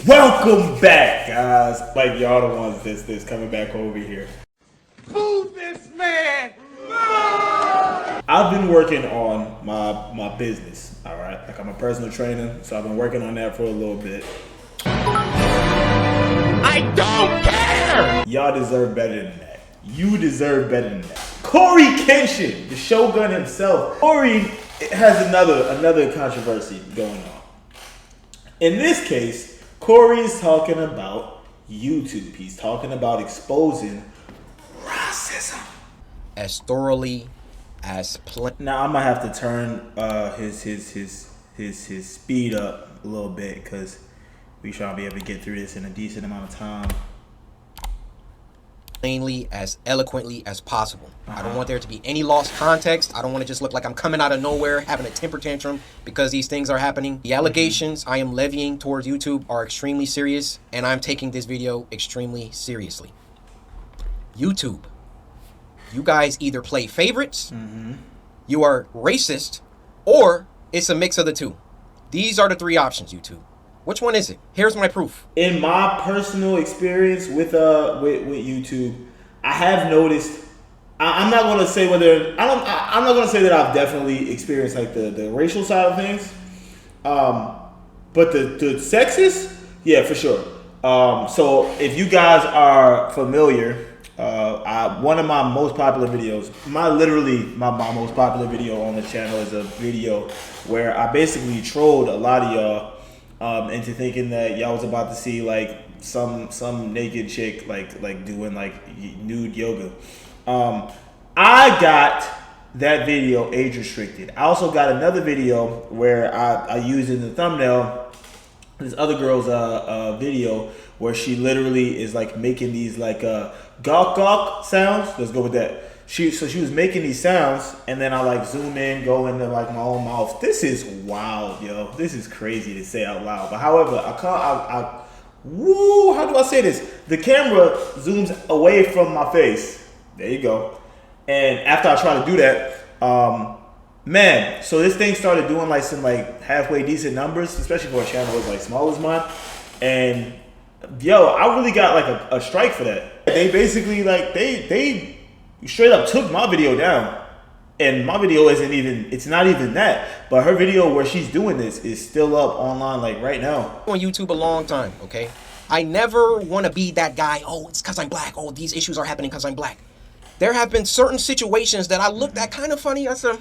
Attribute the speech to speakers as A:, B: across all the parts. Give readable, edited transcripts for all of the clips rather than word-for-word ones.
A: Welcome back, guys. Like y'all the ones that's coming back over here.
B: Boo this man!
A: I've been working on my business, all right? Like I'm a personal trainer, so I've been working on that for a little bit.
B: I don't care!
A: Y'all deserve better than that. You deserve better than that. Coryxkenshin, the Shogun himself. Cory has another controversy going on. In this case, Cory is talking about YouTube. He's talking about exposing racism
C: as thoroughly as
A: Now I'm gonna have to turn his speed up a little bit because we try to be able to get through this in a decent amount of time.
C: plainly, as eloquently as possible. I don't want there to be any lost context. I don't want to just look like I'm coming out of nowhere having a temper tantrum because these things are happening. The allegations I am levying towards YouTube are extremely serious, and I'm taking this video extremely seriously. YouTube, you guys either play favorites, you are racist, or it's a mix of the two. These are the three options, YouTube. Which one is it? Here's my proof.
A: In my personal experience with YouTube, I have noticed. I'm not going to say whether I'm not going to say that I've definitely experienced like the racial side of things, but the sexist, yeah, for sure. So if you guys are familiar, one of my most popular videos, my most popular video on the channel is a video where I basically trolled a lot of y'all into thinking that y'all was about to see like some naked chick like doing like nude yoga. I got that video age restricted. I also got another video where I used in the thumbnail this other girl's video where she literally is like making these like gawk gawk sounds. Let's go with that. She was making these sounds, and then I like zoom in, go into like my own mouth. This is wild, yo. This is crazy to say out loud. But however, how do I say this? The camera zooms away from my face. There you go. And after I try to do that, man, so this thing started doing like some like halfway decent numbers, especially for a channel that's like small as mine. And yo, I really got like a strike for that. They basically like they straight up took my video down, and my video it's not even that, but her video where she's doing this is still up online like right now.
C: On YouTube a long time, okay? I never want to be that guy, oh, it's because I'm black, oh, these issues are happening because I'm black. There have been certain situations that I looked at kind of funny. I said,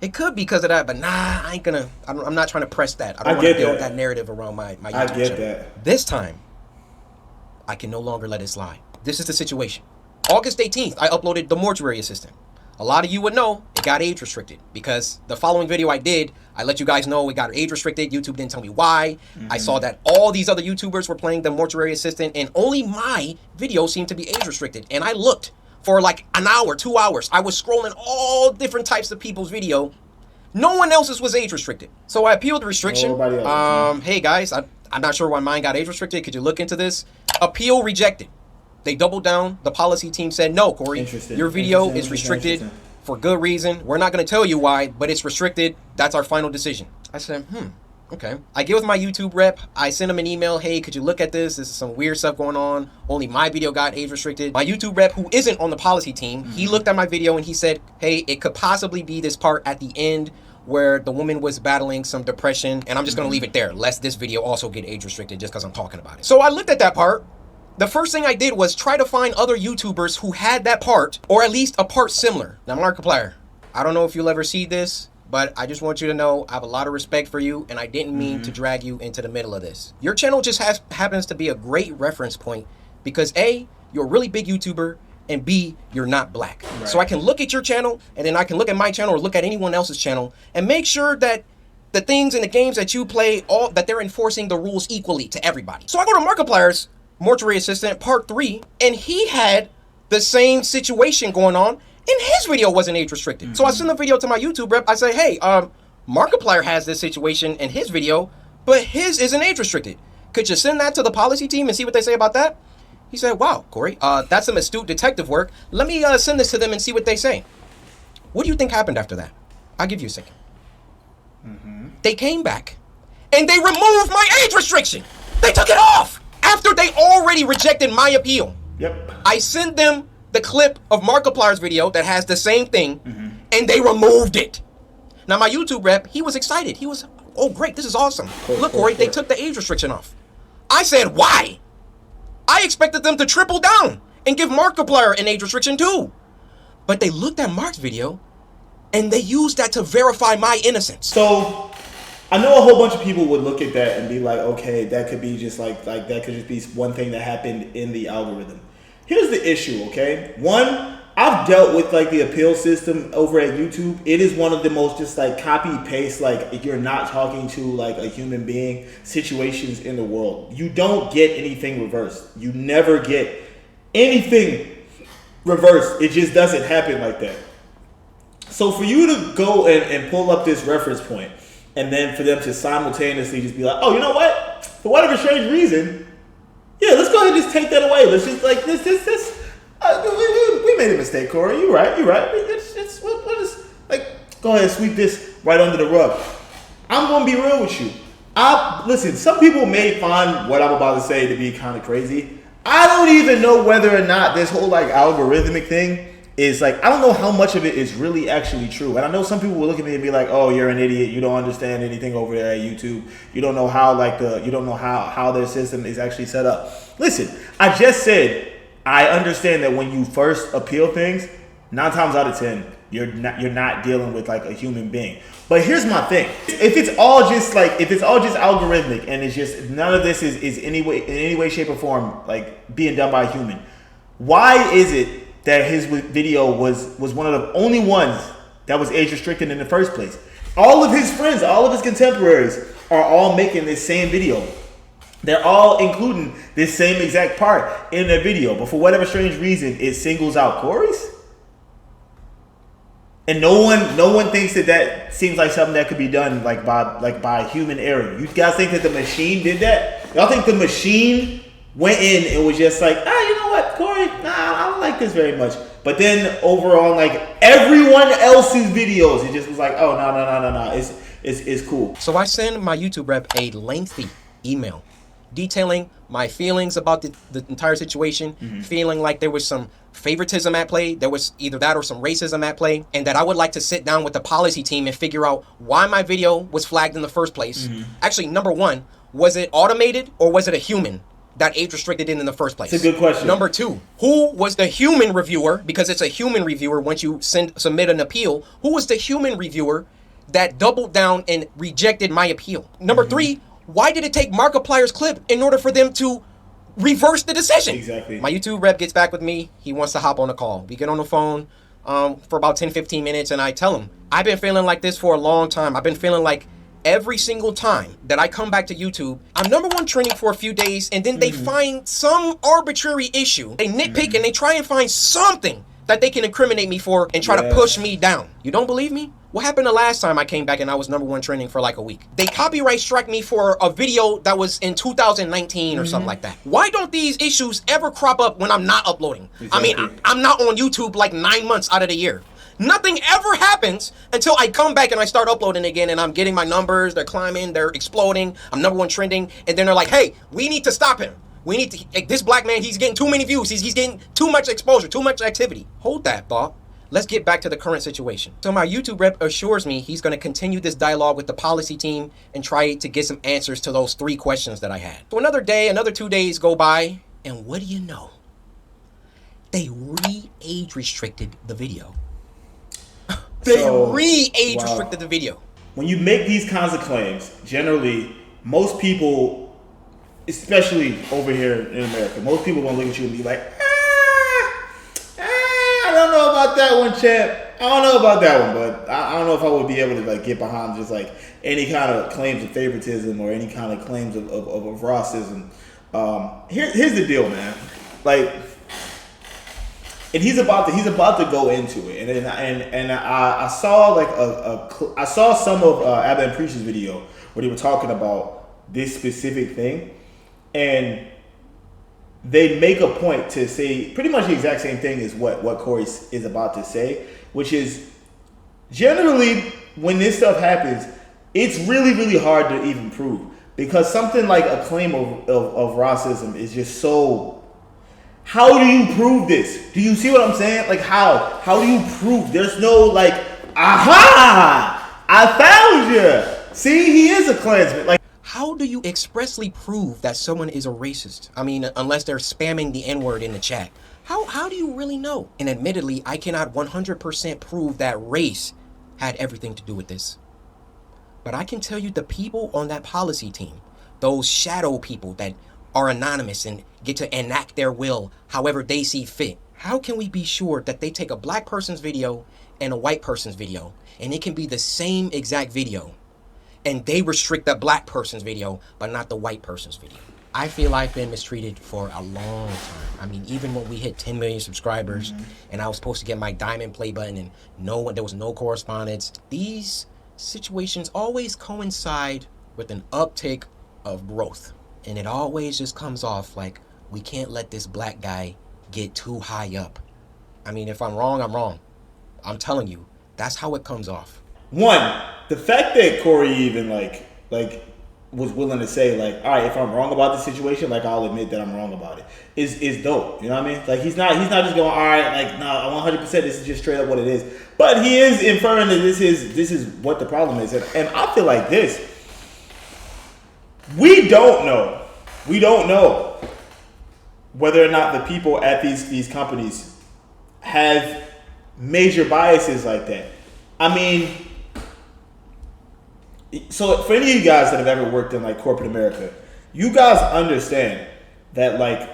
C: it could be because of that, but nah, I'm not trying to press that. I don't want to build that narrative around my YouTube
A: I get
C: channel.
A: that.
C: This time, I can no longer let it slide. This is the situation. August 18th, I uploaded The Mortuary Assistant. A lot of you would know it got age restricted because the following video I did, I let you guys know it got age restricted. YouTube didn't tell me why. I saw that all these other YouTubers were playing The Mortuary Assistant, and only my video seemed to be age restricted. And I looked for like an hour, 2 hours. I was scrolling all different types of people's video. No one else's was age restricted. So I appealed the restriction. Hey guys, I'm not sure why mine got age restricted. Could you look into this? Appeal rejected. They doubled down. The policy team said, no, Cory, your video is restricted for good reason. We're not going to tell you why, but it's restricted. That's our final decision. I said, okay. I get with my YouTube rep. I send him an email. Hey, could you look at this? This is some weird stuff going on. Only my video got age restricted. My YouTube rep, who isn't on the policy team, he looked at my video and he said, hey, it could possibly be this part at the end where the woman was battling some depression. And I'm just going to leave it there, lest this video also get age restricted just because I'm talking about it. So I looked at that part. The first thing I did was try to find other YouTubers who had that part, or at least a part similar. Now, Markiplier, I don't know if you'll ever see this, but I just want you to know I have a lot of respect for you, and I didn't mean to drag you into the middle of this. Your channel just happens to be a great reference point because A, you're a really big YouTuber, and B, you're not black. Right. So I can look at your channel, and then I can look at my channel or look at anyone else's channel and make sure that the things in the games that you play, that they're enforcing the rules equally to everybody. So I go to Markiplier's Mortuary Assistant Part 3, and he had the same situation going on, and his video wasn't age restricted. So I send the video to my YouTube rep. I say, hey, Markiplier has this situation in his video, but his isn't age restricted. Could you send that to the policy team and see what they say about that? He said, wow, Cory, that's some astute detective work. Let me send this to them and see what they say. What do you think happened after that? I'll give you a second. They came back and they removed my age restriction. They took it off after they already rejected my appeal.
A: Yep.
C: I sent them the clip of Markiplier's video that has the same thing, and they removed it. Now, my YouTube rep, he was excited. He was, oh, great, this is awesome. Look, Corey, they took the age restriction off. I said, why? I expected them to triple down and give Markiplier an age restriction too. But they looked at Mark's video, and they used that to verify my innocence.
A: So, I know a whole bunch of people would look at that and be like, okay, that could be just like that could just be one thing that happened in the algorithm. Here's the issue, okay? One, I've dealt with like the appeal system over at YouTube. It is one of the most just like copy paste, like if you're not talking to like a human being situations in the world. You don't get anything reversed. You never get anything reversed. It just doesn't happen like that. So for you to go and pull up this reference point, and then for them to simultaneously just be like, oh, you know what? For whatever strange reason, yeah, let's go ahead and just take that away. Let's just like this. We made a mistake, Corey. You're right. What is like? Go ahead and sweep this right under the rug. I'm gonna be real with you. Listen. Some people may find what I'm about to say to be kind of crazy. I don't even know whether or not this whole like algorithmic thing is like, I don't know how much of it is really actually true. And I know some people will look at me and be like, oh, you're an idiot. You don't understand anything over there at YouTube. You don't know how how their system is actually set up. Listen, I just said, I understand that when you first appeal things, 9 times out of 10, you're not dealing with like a human being. But here's my thing. If it's all just algorithmic and it's just none of this is in any way, shape, or form like being done by a human, why is it that his video was one of the only ones that was age restricted in the first place? All of his friends, all of his contemporaries are all making this same video. They're all including this same exact part in their video. But for whatever strange reason, it singles out Corey's. And no one thinks that seems like something that could be done by human error. You guys think that the machine did that? Y'all think the machine went in and was just like, you know what, Corey? Nah, I don't like this very much. But then over on like everyone else's videos, it just was like, oh no, it's cool.
C: So I send my YouTube rep a lengthy email detailing my feelings about the entire situation, feeling like there was some favoritism at play, there was either that or some racism at play, and that I would like to sit down with the policy team and figure out why my video was flagged in the first place. Actually, number one, was it automated or was it a human that age restricted it in the first place?
A: It's a good question.
C: Number two, who was the human reviewer? Because it's a human reviewer once you submit an appeal. Who was the human reviewer that doubled down and rejected my appeal? Number three, why did it take Markiplier's clip in order for them to reverse the decision?
A: Exactly.
C: My YouTube rep gets back with me. He wants to hop on a call. We get on the phone for about 10-15 minutes, and I tell him, I've been feeling like this for a long time. I've been feeling like every single time that I come back to YouTube, I'm #1 trending for a few days, and then they find some arbitrary issue. They nitpick and they try and find something that they can incriminate me for and try to push me down. You don't believe me? What happened the last time I came back and I was #1 trending for like a week? They copyright strike me for a video that was in 2019 or something like that. Why don't these issues ever crop up when I'm not uploading?
A: Exactly.
C: I mean, I'm not on YouTube like 9 months out of the year. Nothing ever happens until I come back and I start uploading again, and I'm getting my numbers, they're climbing, they're exploding, I'm #1 trending, and then they're like, hey, we need to stop him. We need to, this black man, he's getting too many views, he's getting too much exposure, too much activity. Hold that thought. Let's get back to the current situation. So my YouTube rep assures me he's gonna continue this dialogue with the policy team and try to get some answers to those 3 questions that I had. So another day, another 2 days go by, and what do you know? They re-age restricted the video. They re-age restricted the video.
A: When you make these kinds of claims, generally, most people, especially over here in America, most people gonna look at you and be like, I don't know about that one, champ. I don't know about that one, but I don't know if I would be able to like get behind just like any kind of claims of favoritism or any kind of claims of racism. Here's the deal, man. Like, and he's about to go into it, and I saw like I saw some of Abba and Preach's video where they were talking about this specific thing, and they make a point to say pretty much the exact same thing as what Corey is about to say, which is generally when this stuff happens, it's really, really hard to even prove because something like a claim of racism is just so. How do you prove this? Do you see what I'm saying? Like how? How do you prove? There's no like, aha! I found you. See, he is a Klansman. Like,
C: how do you expressly prove that someone is a racist? I mean, unless they're spamming the N-word in the chat. How do you really know? And admittedly, I cannot 100% prove that race had everything to do with this. But I can tell you the people on that policy team, those shadow people that are anonymous and get to enact their will however they see fit. How can we be sure that they take a black person's video and a white person's video, and it can be the same exact video, and they restrict the black person's video, but not the white person's video? I feel I've been mistreated for a long time. I mean, even when we hit 10 million subscribers, and I was supposed to get my diamond play button, and there was no correspondence. These situations always coincide with an uptick of growth. And it always just comes off like, we can't let this black guy get too high up. I mean, if I'm wrong, I'm wrong. I'm telling you, that's how it comes off.
A: One, the fact that Corey even like was willing to say like, all right, if I'm wrong about the situation, like I'll admit that I'm wrong about it, is dope. You know what I mean? Like he's not just going, all right, like no, 100%, this is just straight up what it is. But he is inferring that this is what the problem is, and I feel like this. We don't know whether or not the people at these companies have major biases like that. I mean, so for any of you guys that have ever worked in like corporate America, you guys understand that like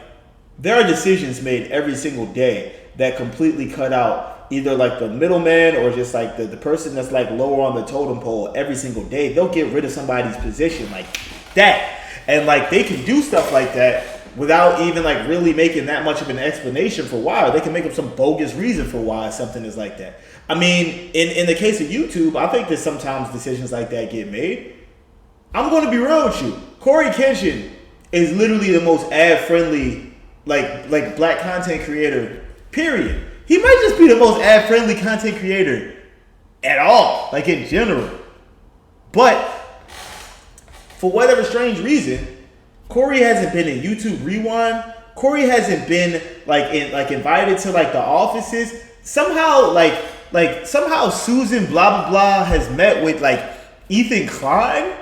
A: there are decisions made every single day that completely cut out either like the middleman or just like the person that's like lower on the totem pole every single day. They'll get rid of somebody's position like that. And like they can do stuff like that without even like really making that much of an explanation for why. Or they can make up some bogus reason for why something is like that. I mean, in the case of YouTube, I think that sometimes decisions like that get made. I'm going to be real with you. Coryxkenshin is literally the most ad-friendly like black content creator, period. He might just be the most ad-friendly content creator at all, like in general. But for whatever strange reason, Corey hasn't been in YouTube Rewind. Corey hasn't been invited to like the offices. Somehow somehow Susan blah blah blah has met with like Ethan Klein.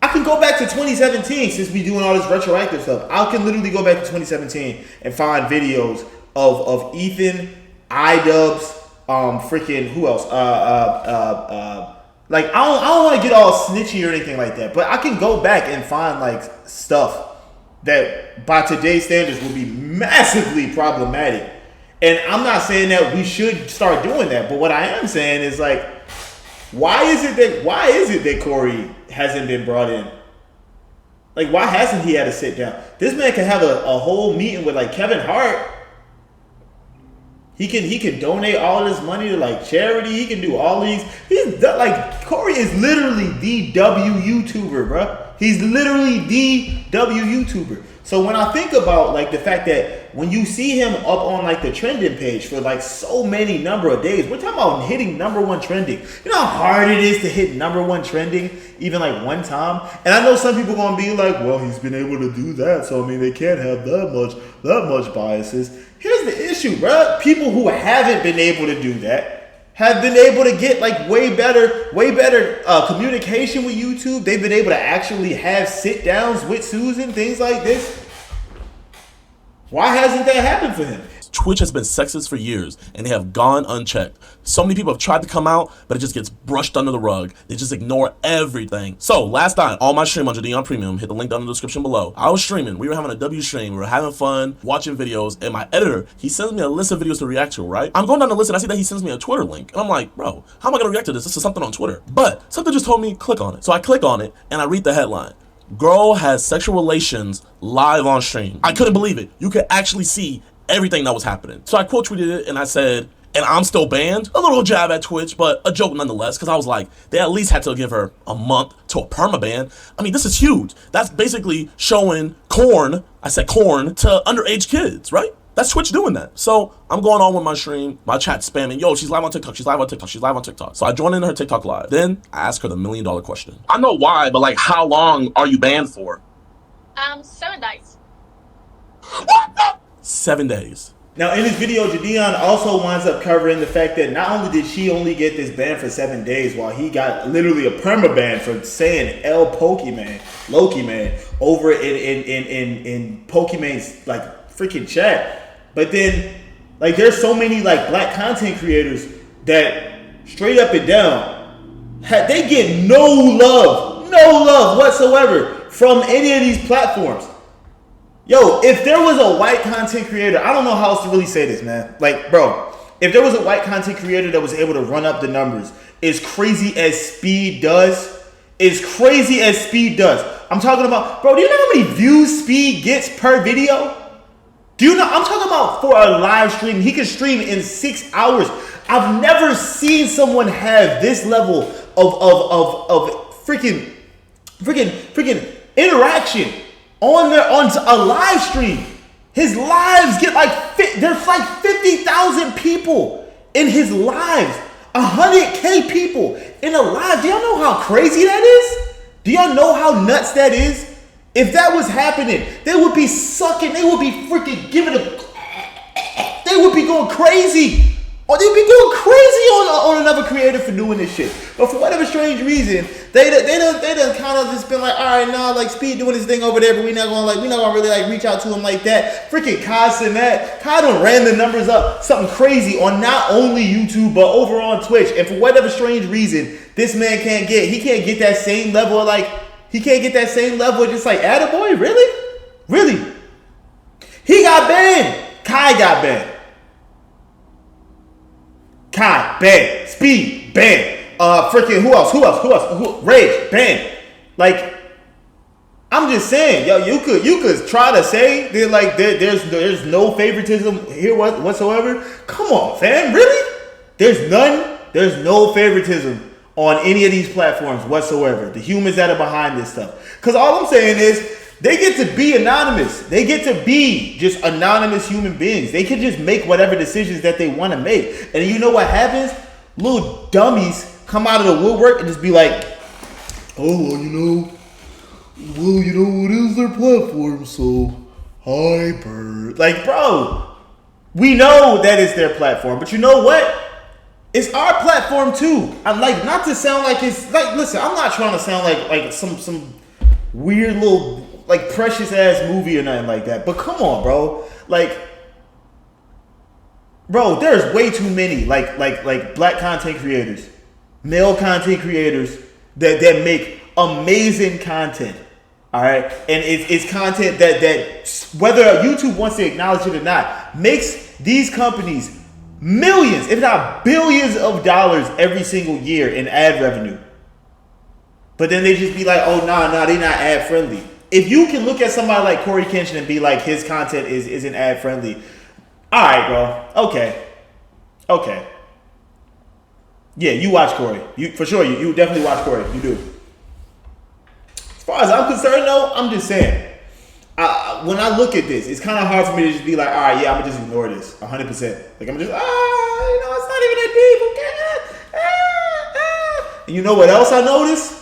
A: I can go back to 2017 since we doing all this retroactive stuff. I can literally go back to 2017 and find videos of Ethan, iDubbbz, freaking who else? Like I don't want to get all snitchy or anything like that, but I can go back and find like stuff that by today's standards would be massively problematic. And I'm not saying that we should start doing that, but what I am saying is like, why is it that Corey hasn't been brought in? Like, why hasn't he had to sit down? This man can have a whole meeting with like Kevin Hart. He can donate all of his money to like charity. He can do all these. He's like Corey is literally the W YouTuber, bro. He's literally the W YouTuber. So when I think about like the fact that when you see him up on like the trending page for like so many number of days, we're talking about hitting #1 trending. You know how hard it is to hit #1 trending even like one time? And I know some people gonna be like, well, he's been able to do that, so I mean they can't have that much biases. Here's the issue, bro. People who haven't been able to do that have been able to get like way better communication with YouTube. They've been able to actually have sit downs with Susan, things like this. Why hasn't that happened for him?
D: Twitch has been sexist for years, and they have gone unchecked. So many people have tried to come out, but it just gets brushed under the rug. They just ignore everything. So last night, on my stream on Jidion Premium, hit the link down in the description below. I was streaming. We were having a W stream. We were having fun, watching videos, and my editor, he sends me a list of videos to react to, right? I'm going down the list, and I see that he sends me a Twitter link. And I'm like, bro, how am I going to react to this? This is something on Twitter. But something just told me, click on it. So I click on it, and I read the headline. Girl has sexual relations live on stream. I couldn't believe it. You could actually see everything that was happening. So I quote tweeted it and I said, and I'm still banned? A little jab at Twitch, but a joke nonetheless, because I was like, they at least had to give her a month to a permaban. I mean, this is huge. That's basically showing corn, I said corn, to underage kids, right? That's Twitch doing that. So I'm going on with my stream, my chat spamming, yo, she's live on TikTok, she's live on TikTok, she's live on TikTok. So I join in her TikTok live. Then I ask her the $1 million question. I know why, but like, how long are you banned for?
E: 7 days.
D: What the? 7 days.
A: Now, in this video, Jidion also winds up covering the fact that not only did she only get this ban for 7 days, while he got literally a permaban for saying Loki man, over in Pokemon's like freaking chat. But then, like, there's so many like black content creators that straight up and down, they get no love whatsoever from any of these platforms. Yo, if there was a white content creator, I don't know how else to really say this, man. Like, bro, if there was a white content creator that was able to run up the numbers as crazy as Speed does, I'm talking about, bro, do you know how many views Speed gets per video? Do you know? I'm talking about for a live stream. He can stream in 6 hours. I've never seen someone have this level of freaking interaction on a live stream. His lives get like there's like 50,000 people in his lives. 100K people in a live. Do y'all know how crazy that is? Do y'all know how nuts that is? If that was happening, they would be sucking. They would be freaking giving they would be going crazy. Or they'd be going crazy on another creator for doing this shit. But for whatever strange reason, they done kind of just been like, all right, nah, like Speed doing his thing over there, but we're not gonna really like reach out to him like that. Freaking Kai said that. Kai done ran the numbers up something crazy on not only YouTube but over on Twitch. And for whatever strange reason, this man can't get that same level of like. He can't get that same level of just like, attaboy, really? Really? He got banned. Kai got banned. Kai, banned. Speed, banned. Freaking, who else? Rage, banned. Like, I'm just saying, yo, you could try to say that like there's no favoritism here whatsoever. Come on, fam, really? There's no favoritism on any of these platforms whatsoever. The humans that are behind this stuff. Because all I'm saying is, they get to be anonymous. They get to be just anonymous human beings. They can just make whatever decisions that they want to make. And you know what happens? Little dummies come out of the woodwork and just be like, oh, well, it is their platform, so hi, bird. Like, bro, we know that it's their platform, but you know what? It's our platform too. I'm like, not to sound like it's like, listen, I'm not trying to sound like some weird little like precious ass movie or nothing like that. But come on, bro. Like, bro, there's way too many like black content creators, male content creators that make amazing content. All right, and it's content that whether YouTube wants to acknowledge it or not, makes these companies millions, if not billions of dollars every single year in ad revenue. But then they just be like, oh, nah, they not ad friendly. If you can look at somebody like Coryxkenshin and be like, his content isn't ad friendly. All right, bro. Okay. Yeah, you watch Cory. You for sure. You definitely watch Cory. You do. As far as I'm concerned, though, I'm just saying. When I look at this, it's kind of hard for me to just be like, all right, yeah, I'm gonna just ignore this 100%. Like, I'm just, it's not even that deep. Okay. And you know what else I noticed?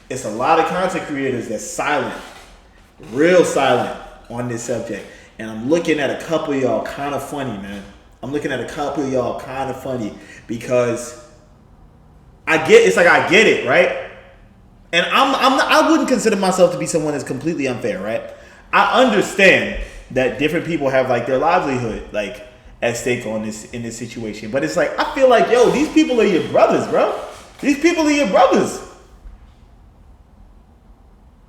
A: It's a lot of content creators that's silent, real silent on this subject. And I'm looking at a couple of y'all kind of funny, man. Because I get it, right? And I wouldn't consider myself to be someone that's completely unfair, right? I understand that different people have like their livelihood like at stake in this situation, but it's like I feel like, yo, these people are your brothers, bro. These people are your brothers.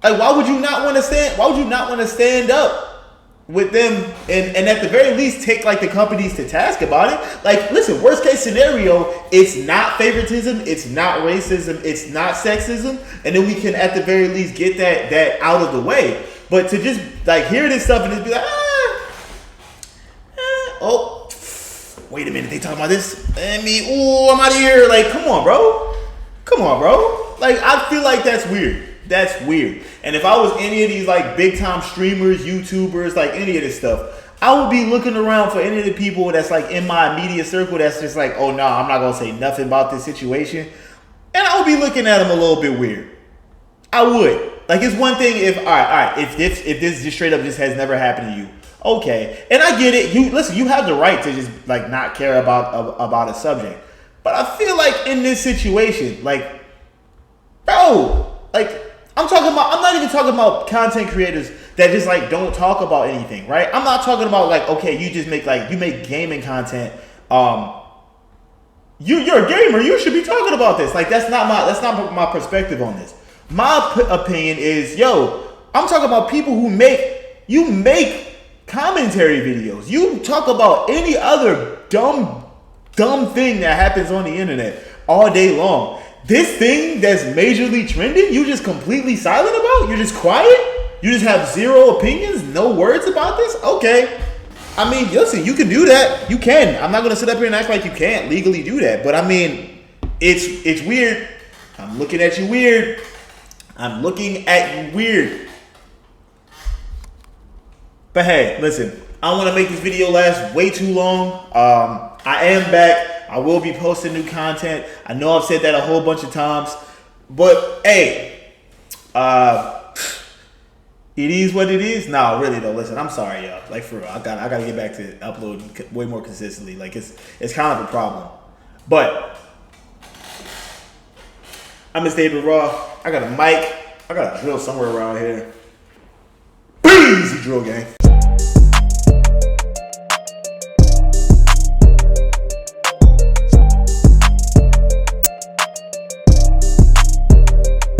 A: Like, why would you not want to stand up with them and at the very least take like the companies to task about it? Like, listen, worst case scenario, it's not favoritism, it's not racism, it's not sexism, and then we can at the very least get that out of the way. But to just like hear this stuff and just be like, oh, wait a minute, they talking about this? I'm out of here. Like, come on, bro. Like, I feel like that's weird. And if I was any of these like big time streamers, YouTubers, like any of this stuff, I would be looking around for any of the people that's like in my immediate circle that's just like, oh no, I'm not gonna say nothing about this situation. And I would be looking at them a little bit weird. I would. Like, it's one thing if all right, if this just straight up just has never happened to you. Okay. And I get it. You have the right to just like not care about a subject. But I feel like in this situation, like, bro, like I'm not even talking about content creators that just like don't talk about anything, right? I'm not talking about like, okay, you make gaming content. You're a gamer. You should be talking about this. Like that's not my perspective on this. My opinion is, I'm talking about people who make commentary videos. You talk about any other dumb thing that happens on the internet all day long. This thing that's majorly trending, you just completely silent about? You're just quiet? You just have zero opinions, no words about this? Okay. I mean, listen, you can do that. You can. I'm not going to sit up here and act like you can't legally do that. But I mean, it's weird. I'm looking at you weird. But hey, listen, I don't want to make this video last way too long. I am back. I will be posting new content. I know I've said that a whole bunch of times. But hey, it is what it is. Nah, really though. Listen, I'm sorry, y'all. Like for real, I gotta get back to uploading way more consistently. Like it's kind of a problem. But I'm Mr. David Raw. I got a mic. I got a drill somewhere around here. Easy drill gang.